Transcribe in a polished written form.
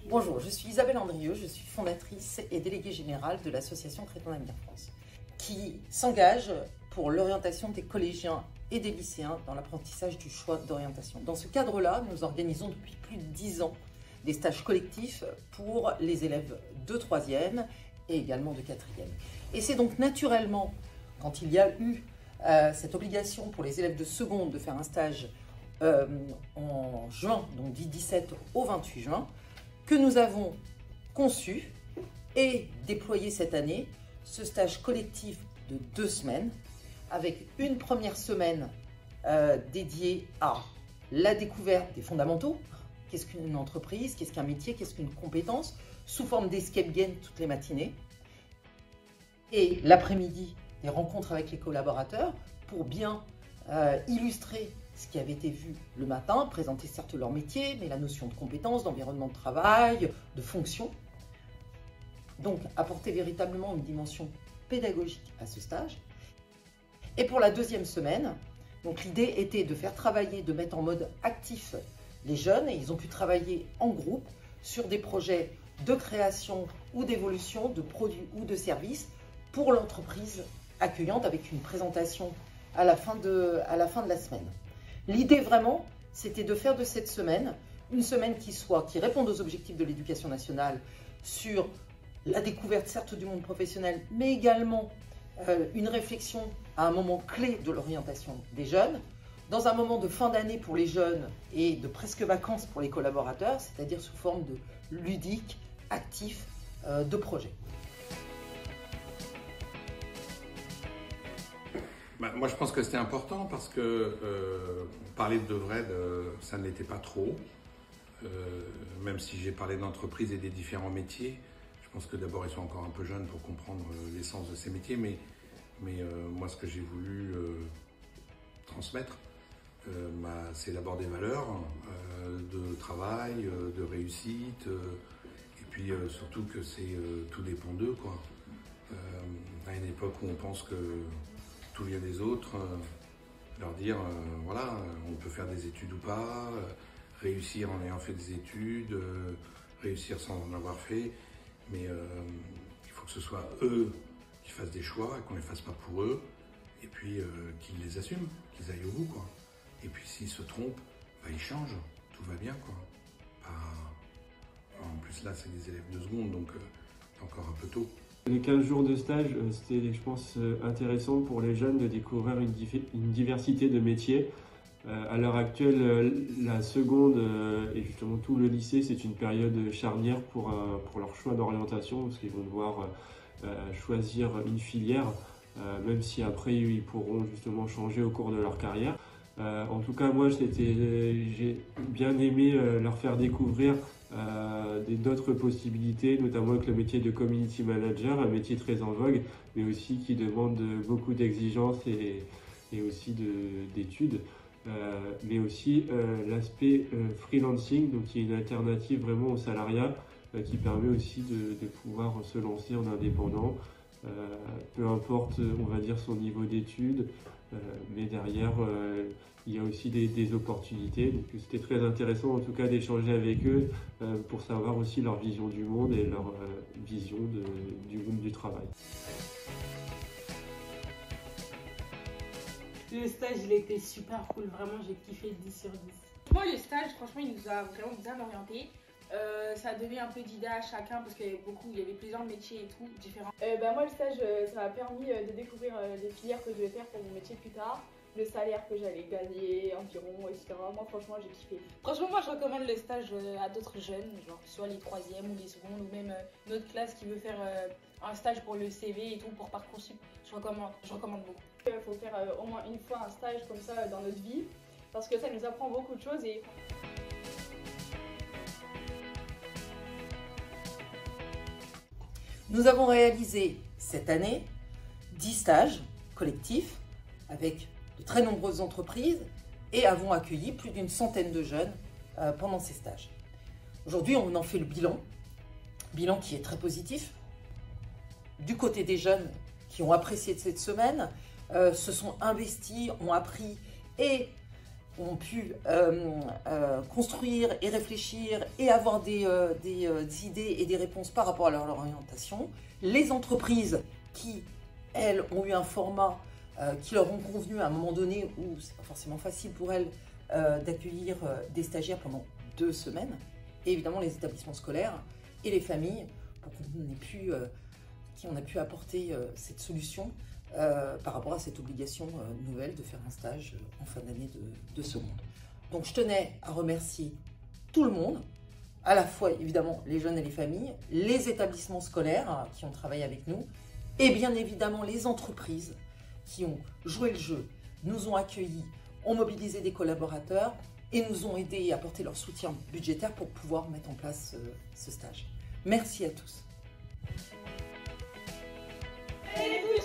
Bonjour, je suis Isabelle Andrieux, je suis fondatrice et déléguée générale de l'association Créton Avenir France, qui s'engage pour l'orientation des collégiens et des lycéens dans l'apprentissage du choix d'orientation. Dans ce cadre-là, nous organisons depuis plus de 10 ans des stages collectifs pour les élèves de 3e et également de 4e. Et c'est donc naturellement, quand il y a eu cette obligation pour les élèves de seconde de faire un stage en juin, donc du 17 au 28 juin, que nous avons conçu et déployé cette année ce stage collectif de 2 semaines, avec une première semaine dédiée à la découverte des fondamentaux. Qu'est-ce qu'une entreprise, qu'est-ce qu'un métier, qu'est-ce qu'une compétence, sous forme d'escape game toutes les matinées. Et l'après-midi, des rencontres avec les collaborateurs pour bien illustrer ce qui avait été vu le matin, présenter certes leur métier, mais la notion de compétence, d'environnement de travail, de fonction. Donc apporter véritablement une dimension pédagogique à ce stage. Et pour la 2e semaine, donc l'idée était de faire travailler, de mettre en mode actif les jeunes, et ils ont pu travailler en groupe sur des projets de création ou d'évolution de produits ou de services pour l'entreprise accueillante, avec une présentation à la fin de la semaine. L'idée vraiment, c'était de faire de cette semaine une semaine qui réponde aux objectifs de l'éducation nationale sur la découverte certes du monde professionnel, mais également une réflexion à un moment clé de l'orientation des jeunes, dans un moment de fin d'année pour les jeunes et de presque vacances pour les collaborateurs, c'est-à-dire sous forme de ludique, actif, de projet. Moi, je pense que c'était important parce que parler de vrai, ça ne l'était pas trop. Même si j'ai parlé d'entreprise et des différents métiers, je pense que d'abord ils sont encore un peu jeunes pour comprendre l'essence de ces métiers. Mais moi, ce que j'ai voulu transmettre, c'est d'abord des valeurs de travail, de réussite, et puis surtout que tout dépend d'eux, quoi. À une époque où on pense que tout vient des autres, leur dire voilà, on peut faire des études ou pas, réussir en ayant fait des études, réussir sans en avoir fait, mais il faut que ce soit eux qui fassent des choix et qu'on ne les fasse pas pour eux, et puis qu'ils les assument, qu'ils aillent au bout, quoi. Et puis s'ils se trompent, ils changent, tout va bien, quoi. En plus là c'est des élèves de seconde, donc c'est encore un peu tôt. Les 15 jours de stage, c'était, je pense, intéressant pour les jeunes de découvrir une diversité de métiers. À l'heure actuelle, la seconde et justement tout le lycée, c'est une période charnière pour leur choix d'orientation, parce qu'ils vont devoir choisir une filière, même si après ils pourront justement changer au cours de leur carrière. En tout cas, moi, j'ai bien aimé leur faire découvrir d'autres possibilités, notamment avec le métier de community manager, un métier très en vogue, mais aussi qui demande beaucoup d'exigences et aussi d'études. Mais aussi l'aspect freelancing, donc qui est une alternative vraiment au salariat, qui permet aussi de pouvoir se lancer en indépendant, peu importe, on va dire, son niveau d'études, mais derrière, il y a aussi des opportunités. Donc c'était très intéressant en tout cas d'échanger avec eux pour savoir aussi leur vision du monde et leur vision du monde du travail. Le stage, il était super cool, vraiment j'ai kiffé 10 sur 10. Moi le stage, franchement, il nous a vraiment bien orientés. Ça a donné un peu d'idées à chacun parce qu'il y avait plusieurs métiers et tout différents. Moi le stage, ça m'a permis de découvrir les filières que je vais faire pour mon métier plus tard, le salaire que j'allais gagner environ, etc. Moi franchement j'ai kiffé. Franchement moi je recommande le stage à d'autres jeunes, genre soit les 3e ou les secondes ou même notre classe qui veut faire un stage pour le CV et tout, pour Parcoursup. Je recommande beaucoup. Il faut faire au moins une fois un stage comme ça dans notre vie parce que ça nous apprend beaucoup de choses. Nous avons réalisé cette année 10 stages collectifs avec de très nombreuses entreprises et avons accueilli plus d'une centaine de jeunes pendant ces stages. Aujourd'hui, on en fait le bilan qui est très positif. Du côté des jeunes qui ont apprécié cette semaine, se sont investis, ont appris et ont pu construire et réfléchir et avoir des idées et des réponses par rapport à leur orientation. Les entreprises qui, elles, ont eu un format qui leur ont convenu à un moment donné où c'est pas forcément facile pour elles d'accueillir des stagiaires pendant 2 semaines. Et évidemment les établissements scolaires et les familles pour qu'on ait pu apporter cette solution par rapport à cette obligation nouvelle de faire un stage en fin d'année de seconde. Donc je tenais à remercier tout le monde, à la fois évidemment les jeunes et les familles, les établissements scolaires qui ont travaillé avec nous, et bien évidemment les entreprises qui ont joué le jeu, nous ont accueillis, ont mobilisé des collaborateurs et nous ont aidés et apporté leur soutien budgétaire pour pouvoir mettre en place ce stage. Merci à tous. Et vous,